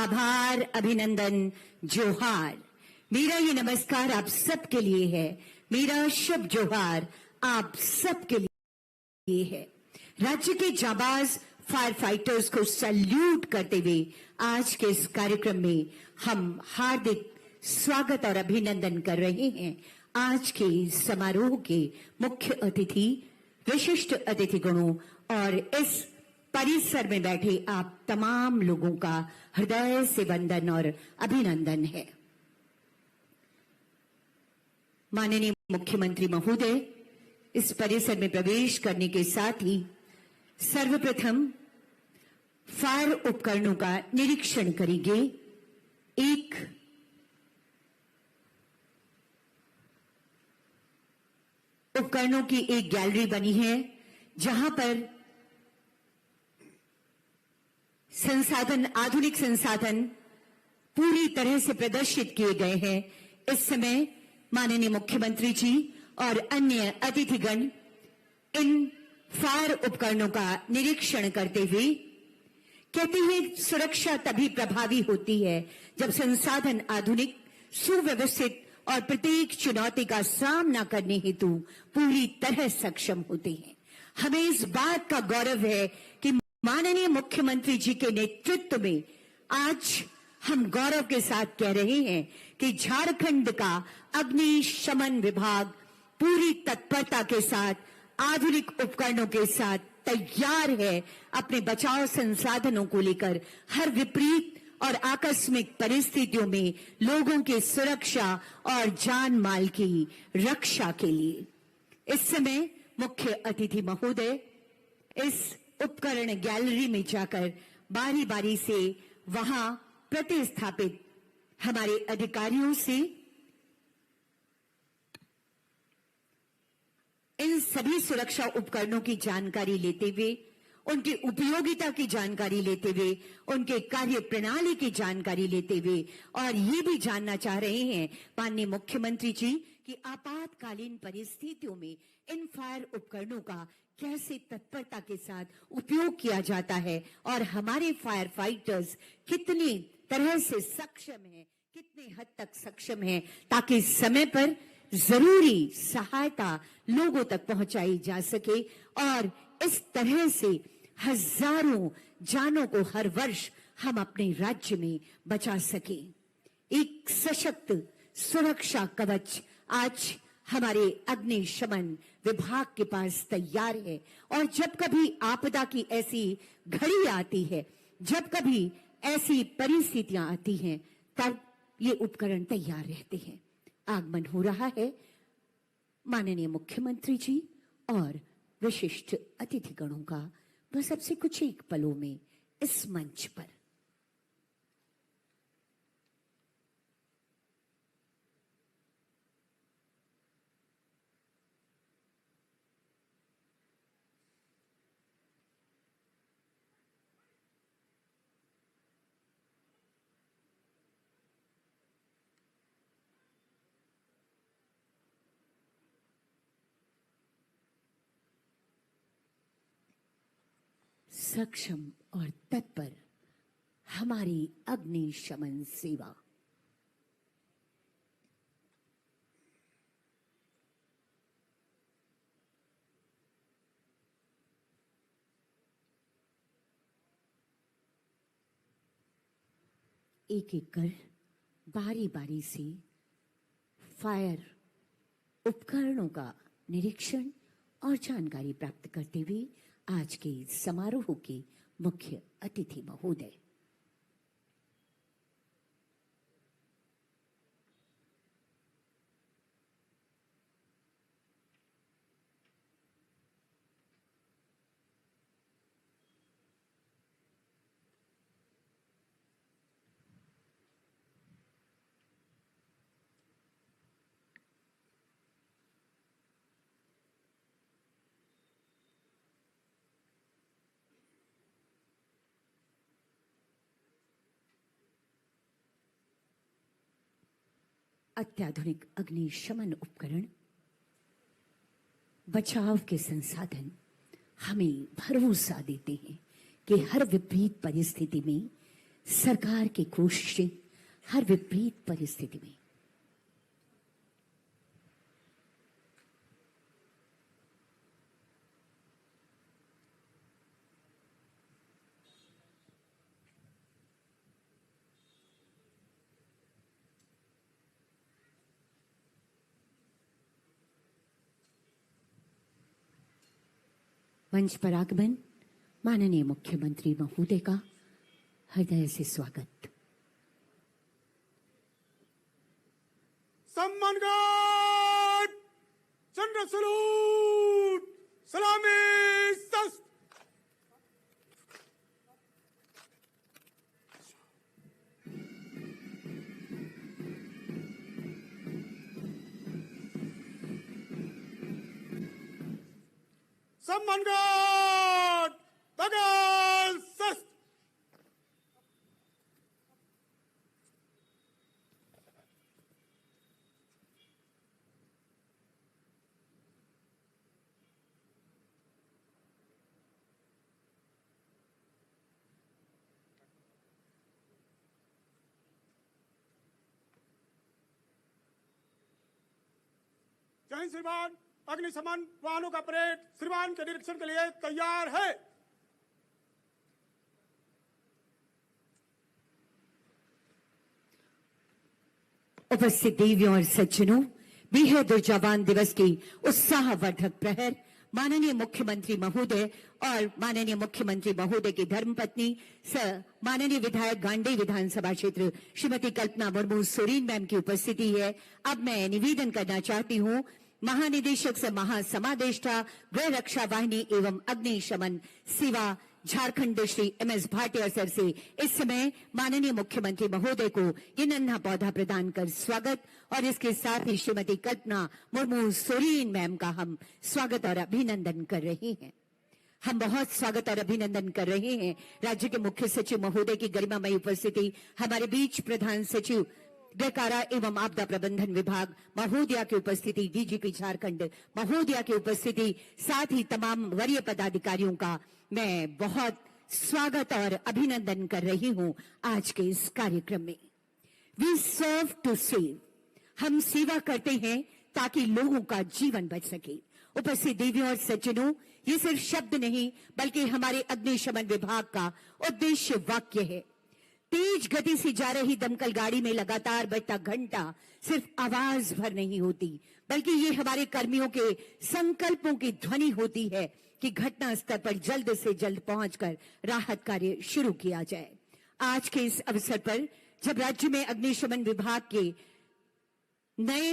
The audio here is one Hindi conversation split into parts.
आभार, अभिनंदन, जोहार। मेरा ये नमस्कार आप सबके लिए है, मेरा शुभ जोहार आप सबके लिए है। राज्य के जाबाज फायर फाइटर्स को सैल्यूट करते हुए आज के इस कार्यक्रम में हम हार्दिक स्वागत और अभिनंदन कर रहे हैं आज के समारोह के मुख्य अतिथि, विशिष्ट अतिथिगणों और इस परिसर में बैठे आप तमाम लोगों का हृदय से वंदन और अभिनंदन है। माननीय मुख्यमंत्री महोदय इस परिसर में प्रवेश करने के साथ ही सर्वप्रथम फायर उपकरणों का निरीक्षण करेंगे। एक उपकरणों की एक गैलरी बनी है जहां पर संसाधन, आधुनिक संसाधन पूरी तरह से प्रदर्शित किए गए हैं। इस समय माननीय मुख्यमंत्री जी और अन्य अतिथिगण इन फायर उपकरणों का निरीक्षण करते हुए कहते हैं, सुरक्षा तभी प्रभावी होती है जब संसाधन आधुनिक, सुव्यवस्थित और प्रत्येक चुनौती का सामना करने हेतु पूरी तरह सक्षम होते हैं। हमें इस बात का गौरव है कि माननीय मुख्यमंत्री जी के नेतृत्व में आज हम गौरव के साथ कह रहे हैं कि झारखंड का अग्निशमन विभाग पूरी तत्परता के साथ, आधुनिक उपकरणों के साथ तैयार है अपने बचाव संसाधनों को लेकर हर विपरीत और आकस्मिक परिस्थितियों में लोगों की सुरक्षा और जान माल की रक्षा के लिए। इस समय मुख्य अतिथि महोदय इस उपकरण गैलरी में जाकर बारी बारी से वहां प्रतिस्थापित हमारे अधिकारियों से इन सभी सुरक्षा उपकरणों की जानकारी लेते हुए, उनकी उपयोगिता की जानकारी लेते हुए, उनके कार्य प्रणाली की जानकारी लेते हुए और ये भी जानना चाह रहे हैं माननीय मुख्यमंत्री जी कि आपातकालीन परिस्थितियों में इन फायर उपकरणों का कैसे तत्परता के साथ उपयोग किया जाता है और हमारे फायर फाइटर्स कितनी तरह से सक्षम हैं, कितने हद तक सक्षम हैं ताकि समय पर जरूरी सहायता लोगों तक पहुंचाई जा सके और इस तरह से हजारों जानों को हर वर्ष हम अपने राज्य में बचा सके। एक सशक्त सुरक्षा कवच आज हमारे अग्निशमन विभाग के पास तैयार है और जब कभी आपदा की ऐसी घड़ी आती है, जब कभी ऐसी परिस्थितियां आती हैं, तब ये उपकरण तैयार रहते हैं। आगमन हो रहा है माननीय मुख्यमंत्री जी और विशिष्ट अतिथिगणों का बस अब से कुछ एक पलों में इस मंच पर। सक्षम और तत्पर हमारी अग्निशमन सेवा। एक एक कर बारी बारी से फायर उपकरणों का निरीक्षण और जानकारी प्राप्त करते हुए आज के समारोह के मुख्य अतिथि महोदय। अत्याधुनिक अग्निशमन उपकरण, बचाव के संसाधन हमें भरोसा देते हैं कि हर विपरीत परिस्थिति में सरकार की कोशिशें हर विपरीत परिस्थिति में मंच पर आगमन माननीय मुख्यमंत्री महोदय का हृदय से स्वागत। सम्मानगढ़ चंद्र सलूट सलामी सस्त सम्मानगढ़ तगल सस्त जय हिंद श्रीमान। अग्निशमन वाहनों का परेड श्रीमान के निरीक्षण के लिए तैयार है। उपस्थित देवियों और सज्जनों, बेहद जवान दिवस की उत्साहवर्धक प्रहर माननीय मुख्यमंत्री महोदय और माननीय मुख्यमंत्री महोदय की धर्मपत्नी माननीय विधायक गांडी विधानसभा क्षेत्र श्रीमती कल्पना मुर्मू सोरेन मैम की उपस्थिति है। अब मैं निवेदन करना चाहती हूं महानिदेशक से महासमादेष्टा गृह रक्षा वाहिनी एवं अग्निशमन सेवा झारखंड श्री एमएस भाटिया सर से इस समय माननीय मुख्यमंत्री महोदय को ये नन्हा पौधा प्रदान कर स्वागत और इसके साथ ही श्रीमती कल्पना मुर्मू सोरेन मैम का हम स्वागत और अभिनंदन कर रहे हैं। हम बहुत स्वागत और अभिनंदन कर रहे हैं राज्य के मुख्य सचिव महोदय की गरिमामयी उपस्थिति, हमारे बीच प्रधान सचिव गृह कारा एवं आपदा प्रबंधन विभाग महोदया की उपस्थिति, डीजीपी झारखंड महोदया की उपस्थिति, साथ ही तमाम वरीय पदाधिकारियों का मैं बहुत स्वागत और अभिनंदन कर रही हूं आज के इस कार्यक्रम में। वी सर्व टू सेव, हम सेवा करते हैं ताकि लोगों का जीवन बच सके। उपस्थित देवियों और सज्जनों, ये सिर्फ शब्द नहीं बल्कि हमारे अग्निशमन विभाग का उद्देश्य वाक्य है। तेज गति से जा रही दमकल गाड़ी में लगातार बजता घंटा सिर्फ आवाज भर नहीं होती बल्कि ये हमारे कर्मियों के संकल्पों की ध्वनि होती है कि घटना स्थल पर जल्द से जल्द पहुंचकर राहत कार्य शुरू किया जाए। आज के इस अवसर पर जब राज्य में अग्निशमन विभाग के नए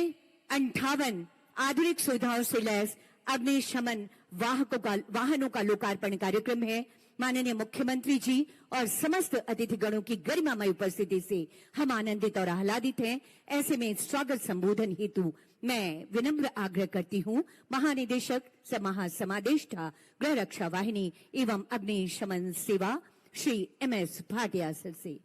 58 आधुनिक सुविधाओं से लैस अग्निशमन वाहनों का लोकार्पण कार्यक्रम है, माननीय मुख्यमंत्री जी और समस्त अतिथिगणों की गरिमामय उपस्थिति से हम आनंदित और आह्लादित हैं। ऐसे में स्वागत संबोधन हेतु मैं विनम्र आग्रह करती हूं महानिदेशक स महासमादेष्टा गृह रक्षा वाहिनी एवं अग्निशमन सेवा श्री एमएस भाटिया सर से।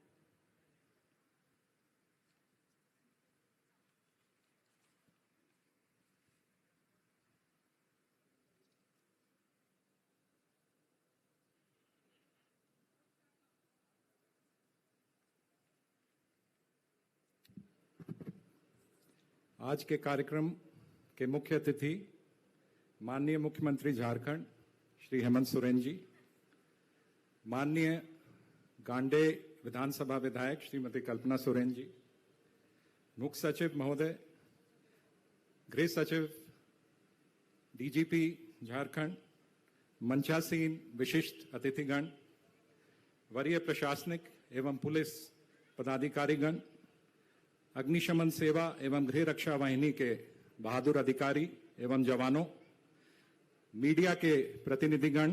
आज के कार्यक्रम के मुख्य अतिथि माननीय मुख्यमंत्री झारखंड श्री हेमंत सोरेन जी, माननीय गांडे विधानसभा विधायक श्रीमती कल्पना सोरेन जी, मुख्य सचिव महोदय, गृह सचिव, डीजीपी झारखंड, मंचासीन विशिष्ट अतिथिगण, वरीय प्रशासनिक एवं पुलिस पदाधिकारीगण, अग्निशमन सेवा एवं गृह रक्षा वाहिनी के बहादुर अधिकारी एवं जवानों, मीडिया के प्रतिनिधिगण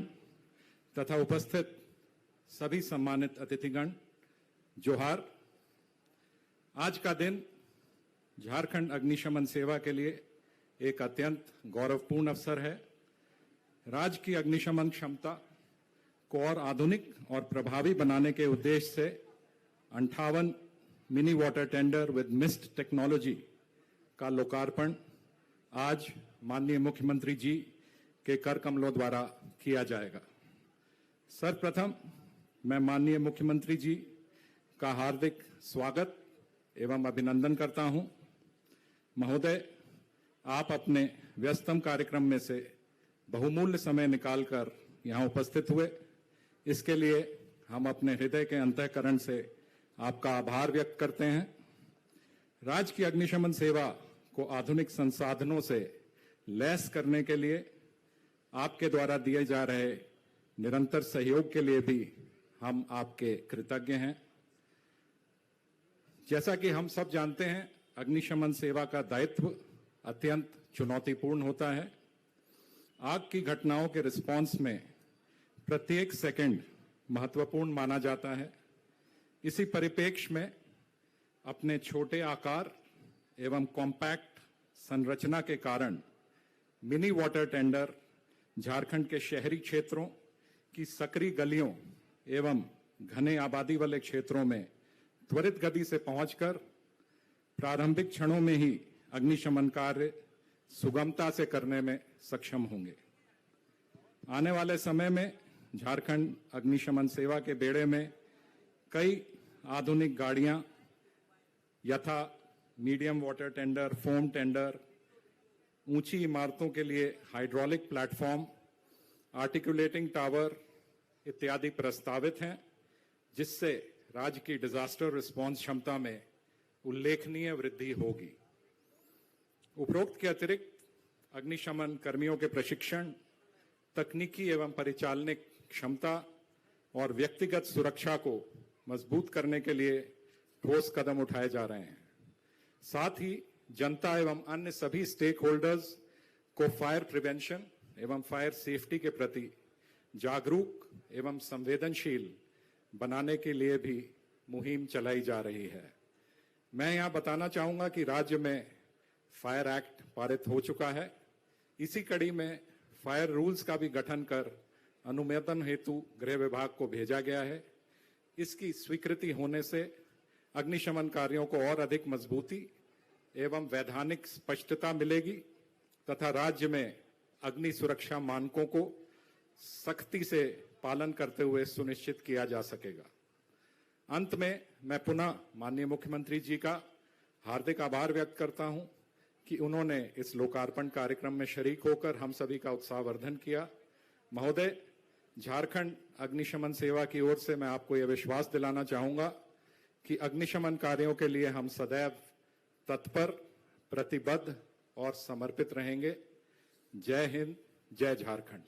तथा उपस्थित सभी सम्मानित अतिथिगण, जोहार। आज का दिन झारखंड अग्निशमन सेवा के लिए एक अत्यंत गौरवपूर्ण अवसर है। राज्य की अग्निशमन क्षमता को और आधुनिक और प्रभावी बनाने के उद्देश्य से 58 mini water tender with mist technology का लोकार्पण आज माननीय मुख्यमंत्री जी के कर कमलों द्वारा किया जाएगा। सर्वप्रथम मैं माननीय मुख्यमंत्री जी का हार्दिक स्वागत एवं अभिनंदन करता हूं। महोदय, आप अपने व्यस्तम कार्यक्रम में से बहुमूल्य समय निकालकर यहां उपस्थित हुए, इसके लिए हम अपने हृदय के अंतःकरण से आपका आभार व्यक्त करते हैं। राज्य की अग्निशमन सेवा को आधुनिक संसाधनों से लैस करने के लिए आपके द्वारा दिए जा रहे निरंतर सहयोग के लिए भी हम आपके कृतज्ञ हैं। जैसा कि हम सब जानते हैं, अग्निशमन सेवा का दायित्व अत्यंत चुनौतीपूर्ण होता है। आग की घटनाओं के रिस्पांस में प्रत्येक सेकंड महत्वपूर्ण माना जाता है। इसी परिप्रेक्ष्य में अपने छोटे आकार एवं कॉम्पैक्ट संरचना के कारण मिनी वाटर टेंडर झारखंड के शहरी क्षेत्रों की सकरी गलियों एवं घने आबादी वाले क्षेत्रों में त्वरित गति से पहुंचकर प्रारंभिक क्षणों में ही अग्निशमन कार्य सुगमता से करने में सक्षम होंगे। आने वाले समय में झारखंड अग्निशमन सेवा के बेड़े में कई आधुनिक गाड़ियां यथा medium water tender, foam tender, ऊंची इमारतों के लिए हाइड्रोलिक प्लेटफॉर्म, आर्टिकुलेटिंग टावर इत्यादि प्रस्तावित हैं, जिससे राज्य की डिजास्टर रिस्पांस क्षमता में उल्लेखनीय वृद्धि होगी। उपरोक्त के अतिरिक्त अग्निशमन कर्मियों के प्रशिक्षण, तकनीकी एवं परिचालनिक क्षमता और व्यक्तिगत सुरक्षा को मजबूत करने के लिए ठोस कदम उठाए जा रहे हैं। साथ ही जनता एवं अन्य सभी स्टेक होल्डर्स को फायर प्रिवेंशन एवं फायर सेफ्टी के प्रति जागरूक एवं संवेदनशील बनाने के लिए भी मुहिम चलाई जा रही है। मैं यहां बताना चाहूंगा कि राज्य में फायर एक्ट पारित हो चुका है। इसी कड़ी में फायर रूल्स का भी गठन कर अनुमोदन हेतु गृह विभाग को भेजा गया है। इसकी स्वीकृति होने से अग्निशमन कार्यों को और अधिक मजबूती एवं वैधानिक स्पष्टता मिलेगी तथा राज्य में अग्नि सुरक्षा मानकों को सख्ती से पालन करते हुए सुनिश्चित किया जा सकेगा। अंत में मैं पुनः माननीय मुख्यमंत्री जी का हार्दिक आभार व्यक्त करता हूं कि उन्होंने इस लोकार्पण कार्यक्रम में शरीक होकर हम सभी का उत्साहवर्धन किया। महोदय, झारखंड अग्निशमन सेवा की ओर से मैं आपको यह विश्वास दिलाना चाहूंगा कि अग्निशमन कार्यों के लिए हम सदैव तत्पर, प्रतिबद्ध और समर्पित रहेंगे। जय हिंद, जय झारखंड।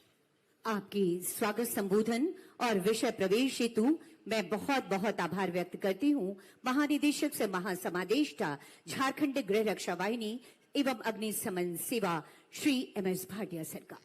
आपकी स्वागत संबोधन और विषय प्रवेश हेतु मैं बहुत बहुत आभार व्यक्त करती हूँ महानिदेशक से महासमादेष्टा झारखंड गृह रक्षा वाहिनी एवं अग्निशमन सेवा श्री MS भाटिया सर का।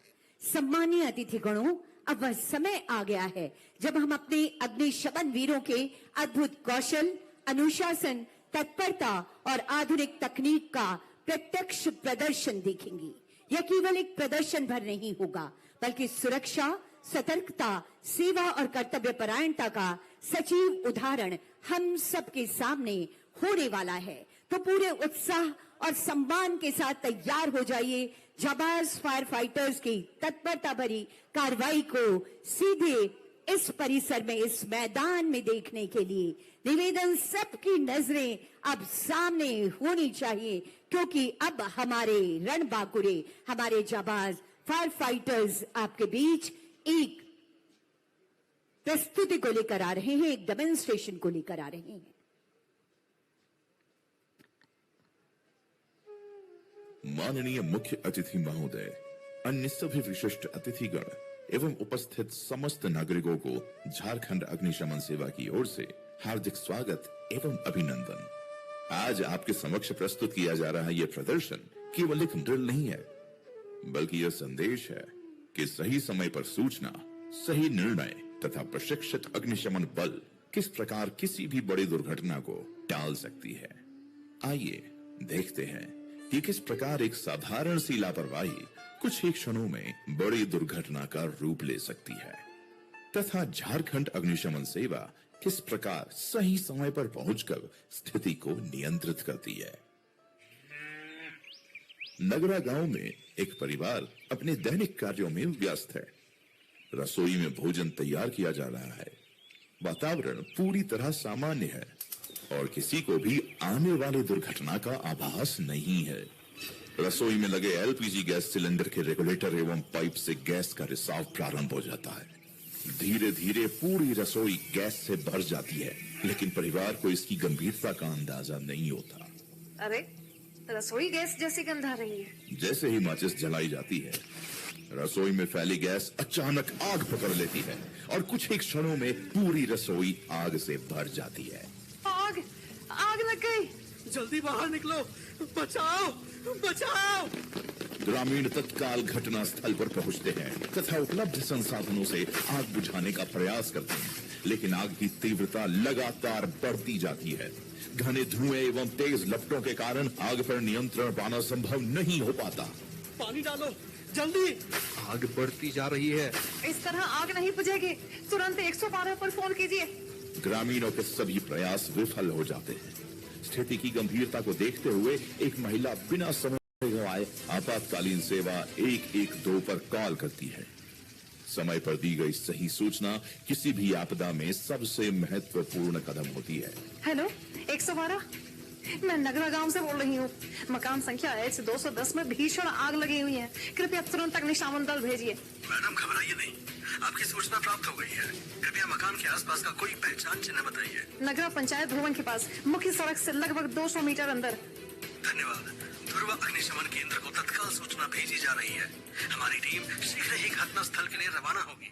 सम्मानीय अतिथिगणों, अब वह समय आ गया है जब हम अपने अग्निशमन वीरों के अद्भुत कौशल, अनुशासन, तत्परता और आधुनिक तकनीक का प्रत्यक्ष प्रदर्शन देखेंगे। यह केवल एक प्रदर्शन भर नहीं होगा, बल्कि सुरक्षा, सतर्कता, सेवा और कर्तव्य परायणता का सजीव उदाहरण हम सबके सामने होने वाला है। तो पूरे उत्साह और सम्मान के साथ तैयार हो जाइए जाबाज फायर फाइटर्स की तत्परता भरी कार्रवाई को सीधे इस परिसर में, इस मैदान में देखने के लिए। निवेदन, सबकी नजरें अब सामने होनी चाहिए, क्योंकि अब हमारे रणबांकुरे, हमारे जाबाज फायर फाइटर्स आपके बीच एक प्रस्तुति को लेकर आ रहे हैं, एक डेमोन्स्ट्रेशन को लेकर आ रहे हैं। माननीय मुख्य अतिथि महोदय, अन्य सभी विशिष्ट अतिथिगण एवं उपस्थित समस्त नागरिकों को झारखंड अग्निशमन सेवा की ओर से हार्दिक स्वागत एवं अभिनंदन। आज आपके समक्ष प्रस्तुत किया जा रहा यह प्रदर्शन केवल एक ड्रिल नहीं है, बल्कि यह संदेश है कि सही समय पर सूचना, सही निर्णय तथा प्रशिक्षित अग्निशमन बल किस प्रकार किसी भी बड़ी दुर्घटना को टाल सकती है। आइए देखते हैं कि किस प्रकार एक साधारण सी लापरवाही कुछ ही क्षणों में बड़ी दुर्घटना का रूप ले सकती है, तथा झारखंड अग्निशमन सेवा किस प्रकार सही समय पर पहुंचकर स्थिति को नियंत्रित करती है। नगरा गांव में एक परिवार अपने दैनिक कार्यों में व्यस्त है। रसोई में भोजन तैयार किया जा रहा है। वातावरण पूरी तरह सामान्य है। और किसी को भी आने वाली दुर्घटना का आभास नहीं है। रसोई में लगे एलपीजी गैस सिलेंडर के रेगुलेटर एवं पाइप से गैस का रिसाव प्रारंभ हो जाता है। धीरे धीरे पूरी रसोई गैस से भर जाती है, लेकिन परिवार को इसकी गंभीरता का अंदाजा नहीं होता। अरे, रसोई गैस जैसी गंध आ रही है। जैसे ही माचिस जलाई जाती है, रसोई में फैली गैस अचानक आग पकड़ लेती है और कुछ ही क्षणों में पूरी रसोई आग से भर जाती है। आग, आग लग गई। जल्दी बाहर निकलो, बचाओ बचाओ। ग्रामीण तत्काल घटना स्थल पर पहुंचते हैं तथा उपलब्ध संसाधनों से आग बुझाने का प्रयास करते हैं, लेकिन आग की तीव्रता लगातार बढ़ती जाती है। घने धुएं एवं तेज लपटों के कारण आग पर नियंत्रण पाना संभव नहीं हो पाता। पानी डालो जल्दी। आग बढ़ती जा रही है। इस तरह आग नहीं बुझेगी। तुरंत 112 पर फोन कीजिए। ग्रामीणों के सभी प्रयास विफल हो जाते हैं। स्थिति की गंभीरता को देखते हुए एक महिला बिना समय गंवाए आपातकालीन सेवा 112 पर कॉल करती है। समय पर दी गई सही सूचना किसी भी आपदा में सबसे महत्वपूर्ण कदम होती है। हेलो, 112। मैं नगरा गांव से बोल रही हूँ। मकान संख्या H210 में भीषण आग लगी हुई है। कृपया तुरंत अग्निशमन दल भेजिए। मैडम घबराइए नहीं, आपकी सूचना प्राप्त हो गई है। कृपया मकान के आसपास का कोई पहचान चिन्ह बताइए। नगरा पंचायत भवन के पास, मुख्य सड़क से लगभग 200 मीटर अंदर। धन्यवाद। ध्रुव अग्निशमन केंद्र को तत्काल सूचना भेजी जा रही है। हमारी टीम शीघ्र ही घटना स्थल के लिए रवाना होगी।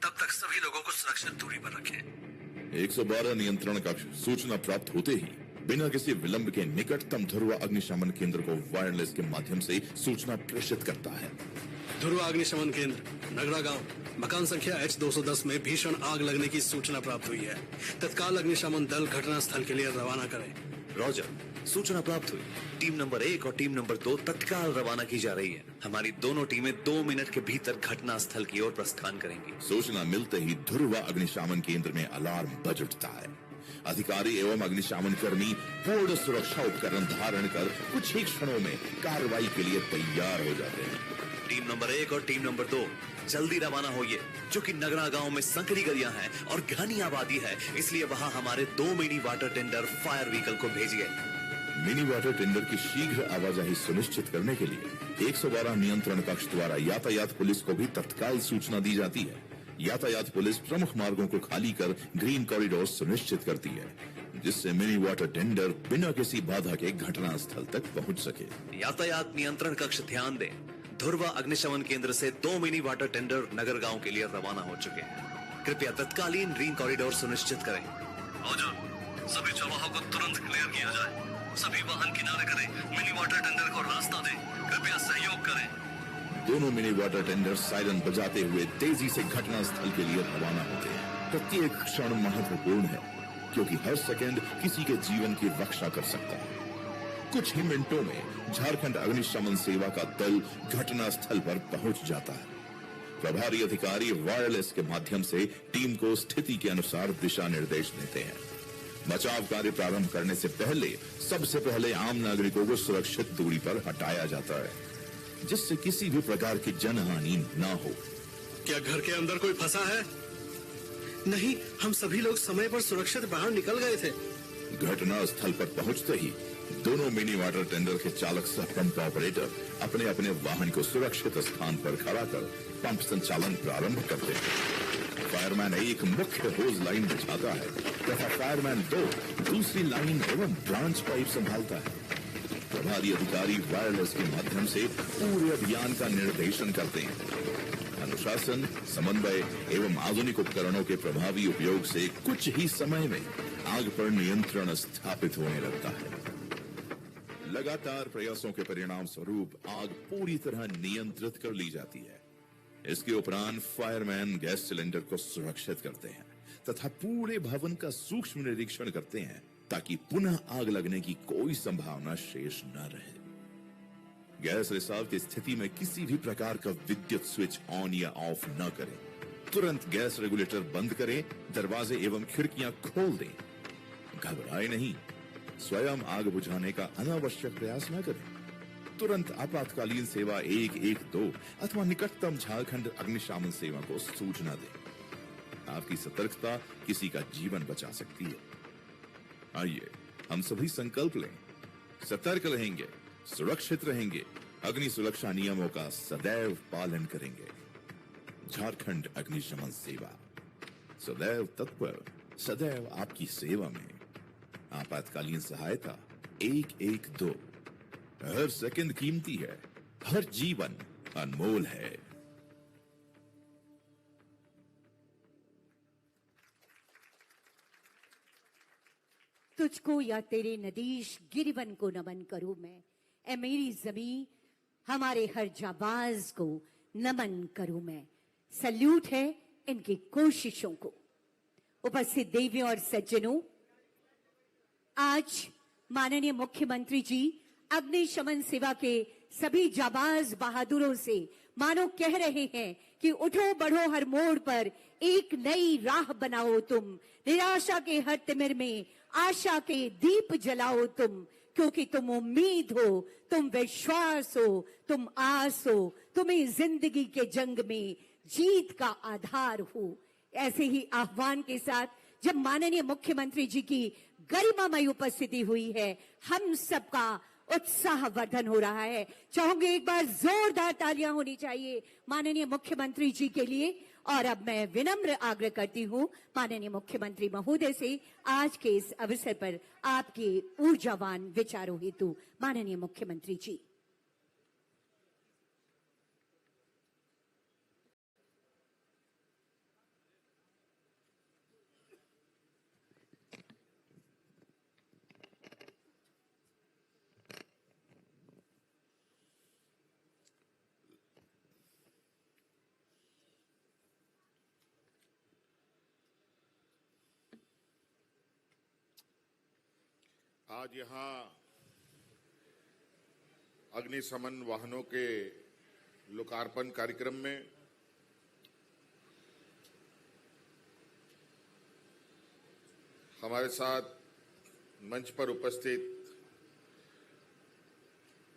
तब तक सभी लोगों को सुरक्षित दूरी पर रखें। 112 नियंत्रण कक्ष सूचना प्राप्त होते ही बिना किसी विलंब के निकटतम ध्रुव अग्निशमन केंद्र को वायरलेस के माध्यम से सूचना प्रेषित करता है। ध्रुव अग्निशमन केंद्र, नगरा गांव, मकान संख्या H210 में भीषण आग लगने की सूचना प्राप्त हुई है। तत्काल अग्निशमन दल घटना स्थल के लिए रवाना करें। रॉजर, सूचना प्राप्त हुई। टीम नंबर 1 और टीम नंबर 2 तत्काल रवाना की जा रही है। हमारी दोनों टीमें 2 मिनट के भीतर घटना स्थल की ओर प्रस्थान करेंगी। सूचना मिलते ही ध्रुव अग्निशमन केंद्र में अलार्म बज उठता है। अधिकारी एवं अग्निशमन कर्मी पूर्ण सुरक्षा उपकरण धारण कर कुछ ही क्षणों में कार्रवाई के लिए तैयार हो जाते हैं। टीम नंबर 1 और टीम नंबर 2 जल्दी रवाना होइए। चूंकि नगरा गांव में संकरी गलियां हैं और घनी आबादी है, इसलिए वहां हमारे 2 mini water tender fire vehicle को भेजिए। मिनी वाटर टेंडर की शीघ्र आवाजाही सुनिश्चित करने के लिए 112 नियंत्रण कक्ष द्वारा यातायात पुलिस को भी तत्काल सूचना दी जाती है। यातायात पुलिस प्रमुख मार्गों को खाली कर ग्रीन कॉरिडोर सुनिश्चित करती है, जिससे मिनी वाटर टेंडर बिना किसी बाधा के घटना स्थल तक पहुंच सके। यातायात नियंत्रण कक्ष ध्यान दें, ध्रुव अग्निशमन केंद्र से 2 मिनी वाटर टेंडर नगर गांव के लिए रवाना हो चुके हैं। कृपया तत्कालीन ग्रीन कॉरिडोर सुनिश्चित करें। सभी चौराहों को तुरंत क्लियर किया जाए। सभी वाहन किनारे करें। मिनी वाटर टेंडर को रास्ता दें। कृपया सहयोग करें। दोनों मिनी वाटर टेंडर सायरन बजाते हुए तेजी से घटना स्थल के लिए रवाना होते हैं। प्रत्येक क्षण महत्वपूर्ण है, क्योंकि हर सेकंड किसी के जीवन की रक्षा कर सकता है। कुछ ही मिनटों में झारखंड अग्निशमन सेवा का दल घटना स्थल पर पहुंच जाता है। प्रभारी अधिकारी वायरलेस के माध्यम से टीम को स्थिति के अनुसार दिशा निर्देश देते हैं। बचाव कार्य प्रारंभ करने से पहले सबसे पहले आम नागरिकों को सुरक्षित दूरी पर हटाया जाता है, जिससे किसी भी प्रकार की जनहानि न हो। क्या घर के अंदर कोई फंसा है? नहीं, हम सभी लोग समय पर सुरक्षित बाहर निकल गए थे। घटना स्थल पर पहुंचते ही दोनों मिनी वाटर टेंडर के चालक सह पंप ऑपरेटर अपने अपने वाहन को सुरक्षित स्थान पर खड़ा कर पंप संचालन प्रारंभ करते हैं। फायरमैन 1 मुख्य होज लाइन बिछाता है तथा फायरमैन 2 दूसरी लाइन एवं ब्रांच पाइप संभालता है। प्रभारी अधिकारी वायरलेस के माध्यम से पूरे अभियान का निर्देशन करते हैं। अनुशासन, समन्वय एवं आधुनिक उपकरणों के प्रभावी उपयोग से कुछ ही समय में आग पर नियंत्रण स्थापित होने लगता है। लगातार प्रयासों के परिणाम स्वरूप आग पूरी तरह नियंत्रित कर ली जाती है। इसके उपरांत फायरमैन गैस सिलेंडर को सुरक्षित करते हैं तथा पूरे भवन का सूक्ष्म निरीक्षण करते हैं, ताकि पुनः आग लगने की कोई संभावना शेष न रहे। गैस रिसाव की स्थिति में किसी भी प्रकार का विद्युत स्विच ऑन या ऑफ न करें। तुरंत गैस रेगुलेटर बंद करें, दरवाजे एवं खिड़कियां खोल दें। घबराए नहीं, स्वयं आग बुझाने का अनावश्यक प्रयास न करें। तुरंत आपातकालीन सेवा 112 अथवा निकटतम झारखंड अग्निशमन सेवा को सूचना दें। आपकी सतर्कता किसी का जीवन बचा सकती है। आइए हम सभी संकल्प लें, सतर्क रहेंगे, सुरक्षित रहेंगे, अग्नि सुरक्षा नियमों का सदैव पालन करेंगे। झारखंड अग्निशमन सेवा सदैव तत्पर, सदैव आपकी सेवा में। आपातकालीन सहायता 112। हर सेकंड कीमती है, हर जीवन अनमोल है। तुझको या तेरे नदीश गिरिवन को नमन करूं मैं, ए मेरी जमीन हमारे हर जाबाज को नमन करूं मैं। सल्यूट है इनकी कोशिशों को। उपस्थित देवियों और सज्जनों, आज माननीय मुख्यमंत्री जी अग्निशमन सेवा के सभी जाबाज बहादुरों से मानो कह रहे हैं कि उठो बढ़ो हर मोड़ पर एक नई राह बनाओ तुम, निराशा के हर तिमिर में आशा के दीप जलाओ तुम, क्योंकि तुम उम्मीद हो, तुम विश्वास हो, तुम आस हो, तुम्हें जिंदगी के जंग में जीत का आधार हो। ऐसे ही आह्वान के साथ जब माननीय मुख्यमंत्री जी की गरिमामय उपस्थिति हुई है, हम सबका उत्साहवर्धन हो रहा है। चाहूंगी एक बार जोरदार तालियां होनी चाहिए माननीय मुख्यमंत्री जी के लिए। और अब मैं विनम्र आग्रह करती हूं माननीय मुख्यमंत्री महोदय से आज के इस अवसर पर आपके ऊर्जावान विचारों हेतु। माननीय मुख्यमंत्री जी। आज यहाँ अग्निशमन वाहनों के लोकार्पण कार्यक्रम में हमारे साथ मंच पर उपस्थित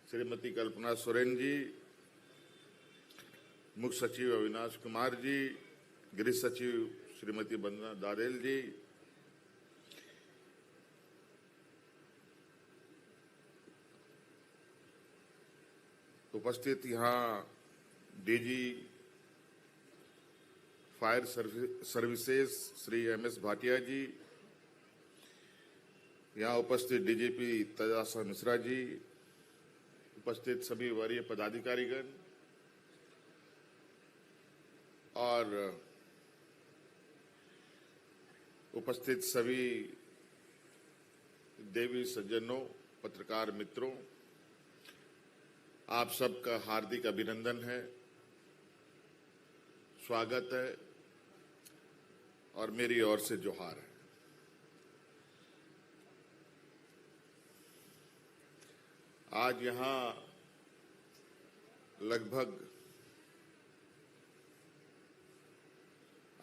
श्रीमती कल्पना सोरेन जी, मुख्य सचिव अविनाश कुमार जी, गृह सचिव श्रीमती वंदना दादेल जी, उपस्थित यहाँ DG fire services Shri MS Bhatia ji, यहाँ उपस्थित डीजीपी तेजास्वर मिश्रा जी, उपस्थित सभी वरीय पदाधिकारीगण और उपस्थित सभी देवी सज्जनों, पत्रकार मित्रों, आप सबका हार्दिक अभिनंदन है, स्वागत है और मेरी ओर से जोहार है। आज यहाँ लगभग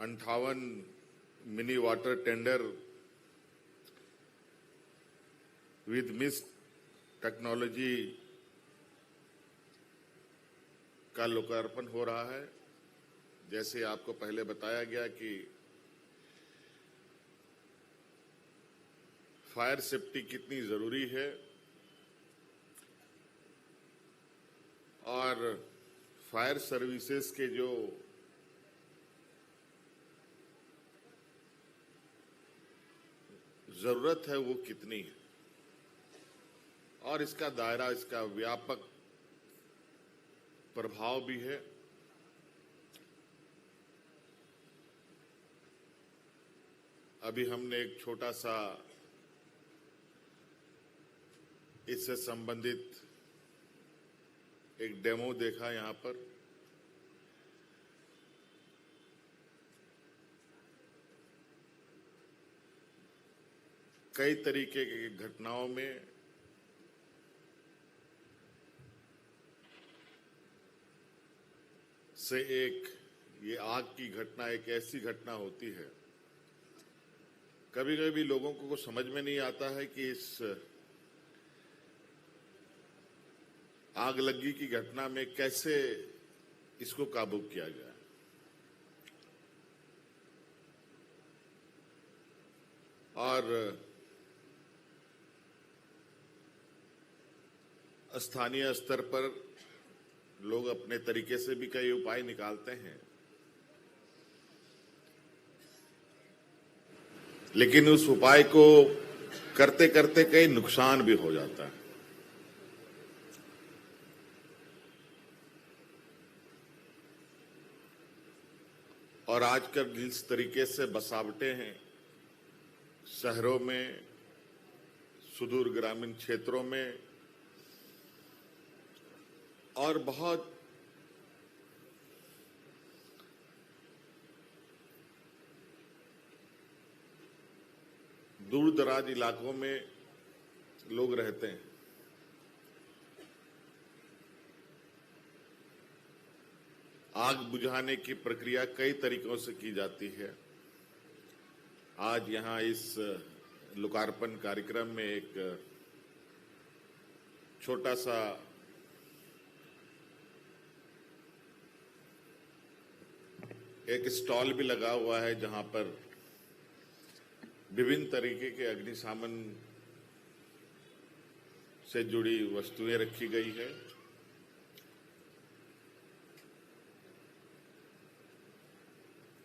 58 mini water tender with mist technology का लोकार्पण हो रहा है। जैसे आपको पहले बताया गया कि फायर सेफ्टी कितनी जरूरी है और फायर सर्विसेज के जो जरूरत है वो कितनी है और इसका दायरा, इसका व्यापक प्रभाव भी है। अभी हमने एक छोटा सा इससे संबंधित एक डेमो देखा यहाँ पर। कई तरीके की घटनाओं में से एक ये आग की घटना एक ऐसी घटना होती है, कभी कभी लोगों को समझ में नहीं आता है कि इस आग लगी की घटना में कैसे इसको काबू किया जाए। और स्थानीय स्तर पर लोग अपने तरीके से भी कई उपाय निकालते हैं, लेकिन उस उपाय को करते करते कई नुकसान भी हो जाता है। और आजकल जिस तरीके से बसावटें हैं शहरों में, सुदूर ग्रामीण क्षेत्रों में और बहुत दूर दराज इलाकों में लोग रहते हैं, आग बुझाने की प्रक्रिया कई तरीकों से की जाती है। आज यहां इस लोकार्पण कार्यक्रम में एक छोटा सा एक स्टॉल भी लगा हुआ है जहां पर विभिन्न तरीके के अग्निशमन से जुड़ी वस्तुएं रखी गई है।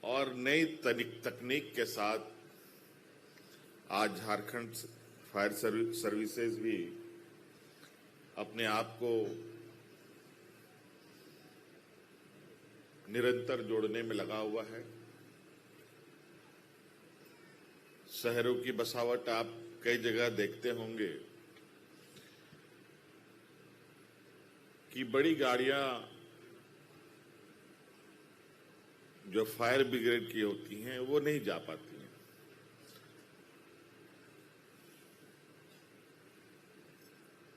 और नई तकनीक के साथ आज झारखंड फायर सर्विसेज भी अपने आप को निरंतर जोड़ने में लगा हुआ है। शहरों की बसावट आप कई जगह देखते होंगे कि बड़ी गाड़ियां जो फायर ब्रिगेड की होती हैं वो नहीं जा पाती हैं।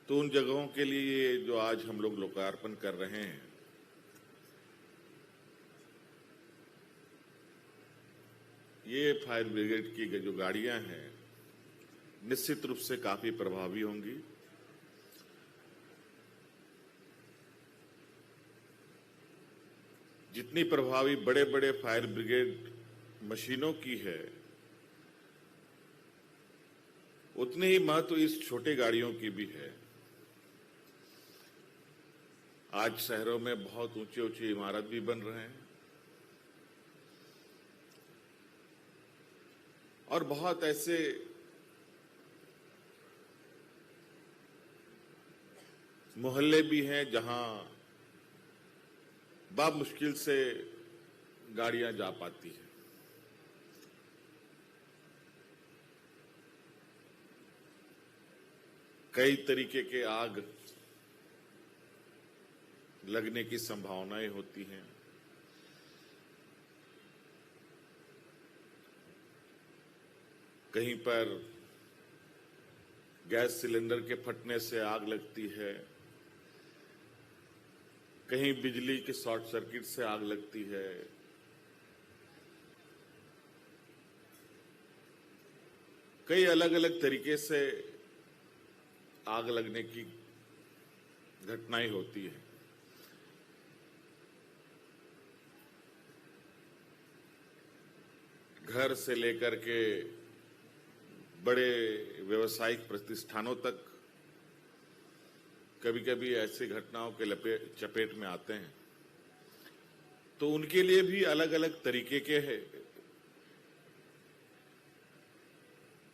तो उन जगहों के लिए जो आज हम लोग लोकार्पण कर रहे हैं, ये फायर ब्रिगेड की जो गाड़ियां हैं निश्चित रूप से काफी प्रभावी होंगी। जितनी प्रभावी बड़े बड़े फायर ब्रिगेड मशीनों की है, उतनी ही महत्व इस छोटे गाड़ियों की भी है। आज शहरों में बहुत ऊंची ऊंची इमारत भी बन रहे हैं और बहुत ऐसे मोहल्ले भी हैं जहां मुश्किल से गाड़ियां जा पाती हैं। कई तरीके के आग लगने की संभावनाएं होती हैं। कहीं पर गैस सिलेंडर के फटने से आग लगती है, कहीं बिजली के शॉर्ट सर्किट से आग लगती है, कई अलग अलग तरीके से आग लगने की घटनाएं होती है। घर से लेकर के बड़े व्यवसायिक प्रतिष्ठानों तक कभी कभी ऐसी घटनाओं के चपेट में आते हैं। तो उनके लिए भी अलग अलग तरीके के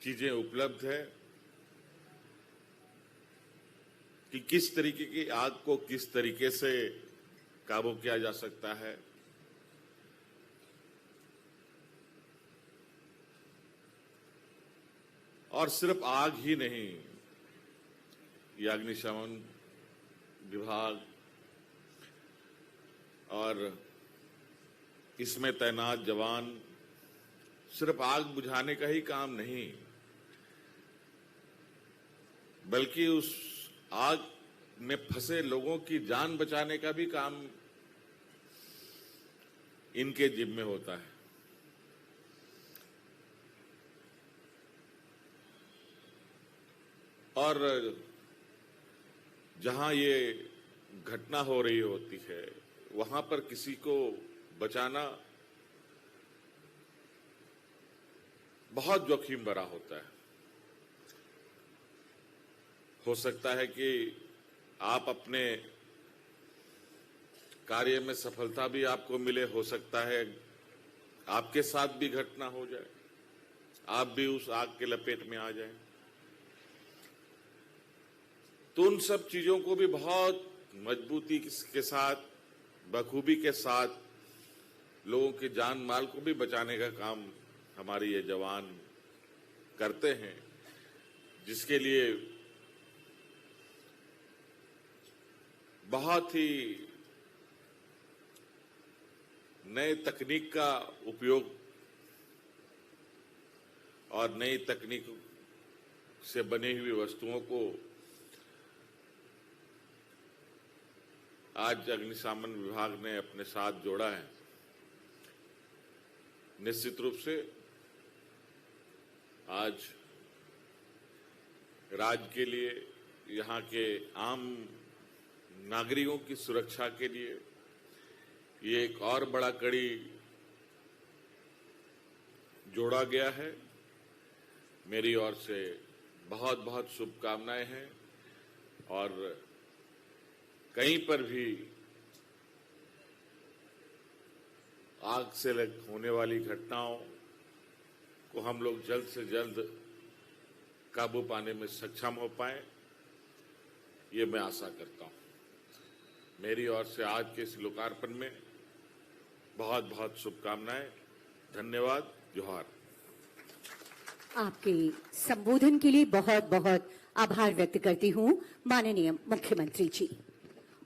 चीजें उपलब्ध है कि किस तरीके की आग को किस तरीके से काबू किया जा सकता है। और सिर्फ आग ही नहीं, ये अग्निशमन विभाग और इसमें तैनात जवान सिर्फ आग बुझाने का ही काम नहीं, बल्कि उस आग में फंसे लोगों की जान बचाने का भी काम इनके जिम्मे होता है। और जहां ये घटना हो रही होती है वहां पर किसी को बचाना बहुत जोखिम भरा होता है। हो सकता है कि आप अपने कार्य में सफलता भी आपको मिले, हो सकता है आपके साथ भी घटना हो जाए, आप भी उस आग के लपेट में आ जाएं। तो उन सब चीजों को भी बहुत मजबूती के साथ, बखूबी के साथ लोगों की जान माल को भी बचाने का काम हमारे ये जवान करते हैं, जिसके लिए बहुत ही नए तकनीक का उपयोग और नई तकनीक से बनी हुई वस्तुओं को आज अग्निशमन विभाग ने अपने साथ जोड़ा है। निश्चित रूप से आज राज्य के लिए, यहाँ के आम नागरिकों की सुरक्षा के लिए ये एक और बड़ा कड़ी जोड़ा गया है। मेरी ओर से बहुत बहुत शुभकामनाएं हैं और कहीं पर भी आग से होने वाली घटनाओं को हम लोग जल्द से जल्द काबू पाने में सक्षम हो पाए, ये मैं आशा करता हूं। मेरी ओर से आज के इस लोकार्पण में बहुत बहुत शुभकामनाएं। धन्यवाद। जोहार। आपके संबोधन के लिए बहुत बहुत आभार व्यक्त करती हूं माननीय मुख्यमंत्री जी।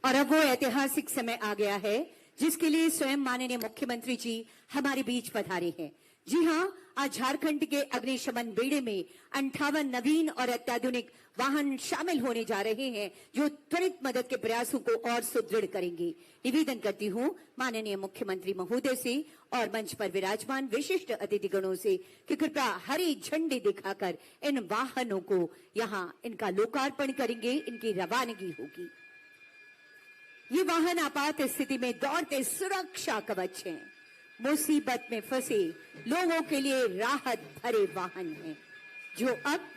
और अब वो ऐतिहासिक समय आ गया है जिसके लिए स्वयं माननीय मुख्यमंत्री जी हमारे बीच पधारे हैं। जी हां, आज झारखंड के अग्निशमन बेड़े में 58 नवीन और अत्याधुनिक वाहन शामिल होने जा रहे हैं जो त्वरित मदद के प्रयासों को और सुदृढ़ करेंगे। निवेदन करती हूं माननीय मुख्यमंत्री महोदय से और मंच पर विराजमान विशिष्ट अतिथिगणों से कि कृपया हरी झंडी दिखाकर इन वाहनों को यहां इनका लोकार्पण करेंगे, इनकी रवानगी होगी। ये वाहन आपात स्थिति में दौड़ते सुरक्षा कवच हैं, मुसीबत में फंसे लोगों के लिए राहत भरे वाहन हैं जो अब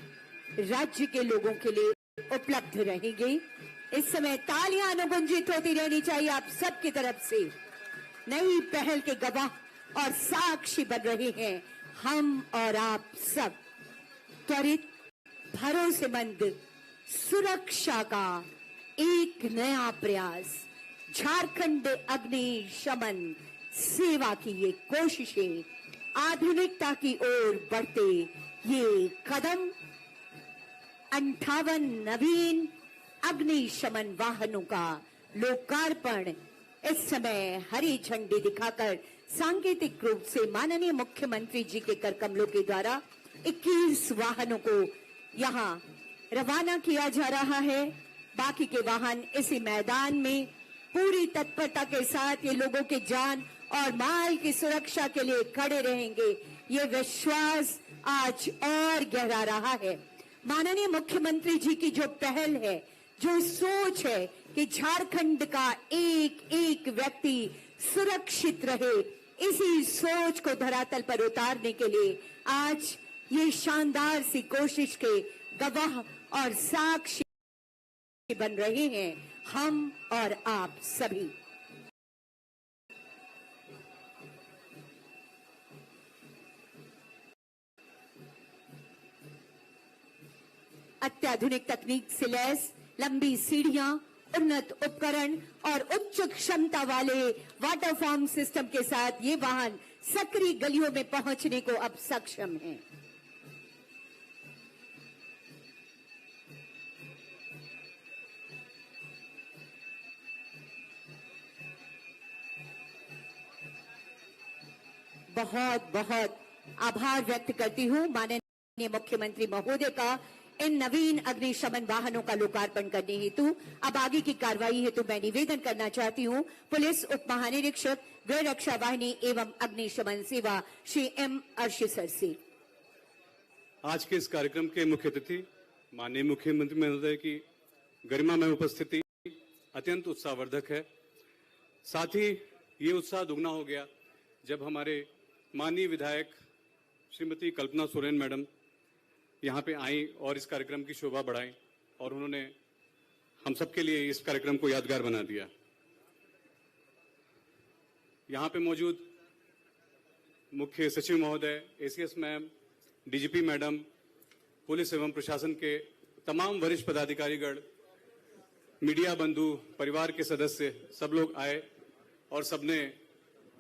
राज्य के लोगों के लिए उपलब्ध रहेंगे। इस समय तालियां अनुगुंजित होती रहनी चाहिए आप सबकी तरफ से। नई पहल के गवाह और साक्षी बन रहे हैं हम और आप सब। त्वरित, भरोसेमंद सुरक्षा का एक नया प्रयास, झारखंड अग्निशमन सेवा की ये कोशिशें, आधुनिकता की ओर बढ़ते ये कदम, 58 नवीन अग्निशमन वाहनों का लोकार्पण इस समय हरी झंडी दिखाकर सांकेतिक रूप से माननीय मुख्यमंत्री जी के कर कमलों के द्वारा 21 वाहनों को यहां रवाना किया जा रहा है। बाकी के वाहन इसी मैदान में पूरी तत्परता के साथ ये लोगों के जान और माल की सुरक्षा के लिए खड़े रहेंगे। ये विश्वास आज और गहरा रहा है। माननीय मुख्यमंत्री जी की जो पहल है, जो सोच है कि झारखंड का एक एक व्यक्ति सुरक्षित रहे, इसी सोच को धरातल पर उतारने के लिए आज ये शानदार सी कोशिश के गवाह और साक्षी बन रहे हैं हम और आप सभी। अत्याधुनिक तकनीक से लैस लंबी सीढ़ियां, उन्नत उपकरण और उच्च क्षमता वाले वाटर फॉर्म सिस्टम के साथ ये वाहन सक्रिय गलियों में पहुंचने को अब सक्षम हैं। बहुत बहुत आभार व्यक्त करती हूं माननीय मुख्यमंत्री महोदय का इन नवीन अग्निशमन वाहनों का लोकार्पण करने हेतु। अब आगे की कार्रवाई हेतु मैं निवेदन करना चाहती हूं पुलिस उप महानिरीक्षक गृह रक्षा वाहिनी एवं अग्निशमन सेवा श्री एम अर्शी सर से। आज के इस कार्यक्रम के मुख्य अतिथि माननीय मुख्यमंत्री महोदय की गरिमामय उपस्थिति अत्यंत उत्साहवर्धक है। साथ ही ये उत्साह दुगना हो गया जब हमारे माननीय विधायक श्रीमती कल्पना सोरेन मैडम यहाँ पे आई और इस कार्यक्रम की शोभा बढ़ाई और उन्होंने हम सबके लिए इस कार्यक्रम को यादगार बना दिया। यहाँ पे मौजूद मुख्य सचिव महोदय, ACS ma'am, DGP madam, police एवं प्रशासन के तमाम वरिष्ठ पदाधिकारीगण, मीडिया बंधु, परिवार के सदस्य, सब लोग आए और सबने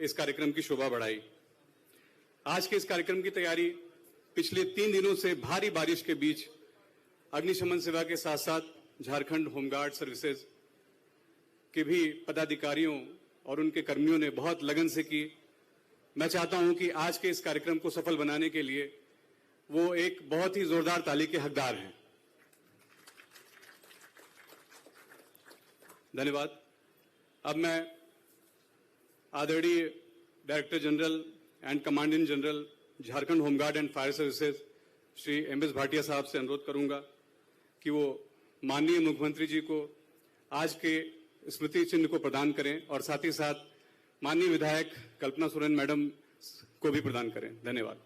इस कार्यक्रम की शोभा बढ़ाई। आज के इस कार्यक्रम की तैयारी पिछले 3 दिनों से भारी बारिश के बीच अग्निशमन सेवा के साथ साथ झारखंड होमगार्ड सर्विसेज के भी पदाधिकारियों और उनके कर्मियों ने बहुत लगन से की। मैं चाहता हूं कि आज के इस कार्यक्रम को सफल बनाने के लिए वो एक बहुत ही जोरदार ताली के हकदार हैं। धन्यवाद। अब मैं आदरणीय director general and commandant general Jharkhand home guard and fire services Shri MS Bhatia साहब से अनुरोध करूंगा कि वो माननीय मुख्यमंत्री जी को आज के स्मृति चिन्ह को प्रदान करें और साथ ही साथ माननीय विधायक कल्पना सोरेन मैडम को भी प्रदान करें। धन्यवाद।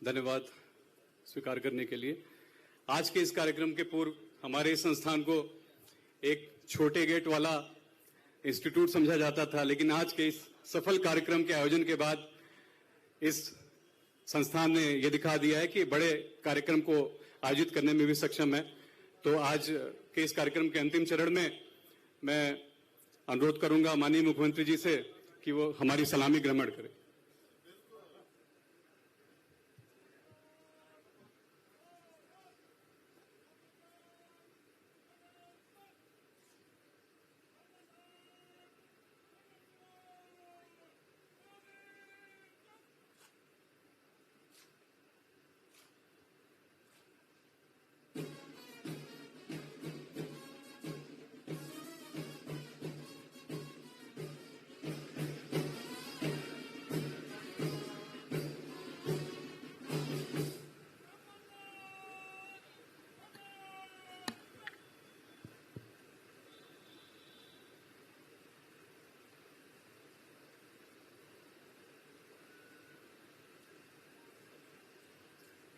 धन्यवाद स्वीकार करने के लिए। आज के इस कार्यक्रम के पूर्व हमारे संस्थान को एक छोटे गेट वाला इंस्टीट्यूट समझा जाता था, लेकिन आज के इस सफल कार्यक्रम के आयोजन के बाद इस संस्थान ने यह दिखा दिया है कि बड़े कार्यक्रम को आयोजित करने में भी सक्षम है। तो आज के इस कार्यक्रम के अंतिम चरण में मैं अनुरोध करूंगा माननीय मुख्यमंत्री जी से कि वो हमारी सलामी ग्रहण करें।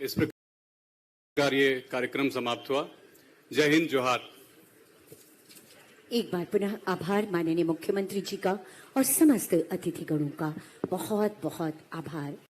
इस प्रकार ये कार्यक्रम समाप्त हुआ। जय हिंद, जोहार। एक बार पुनः आभार माननीय मुख्यमंत्री जी का और समस्त अतिथिगणों का बहुत बहुत आभार।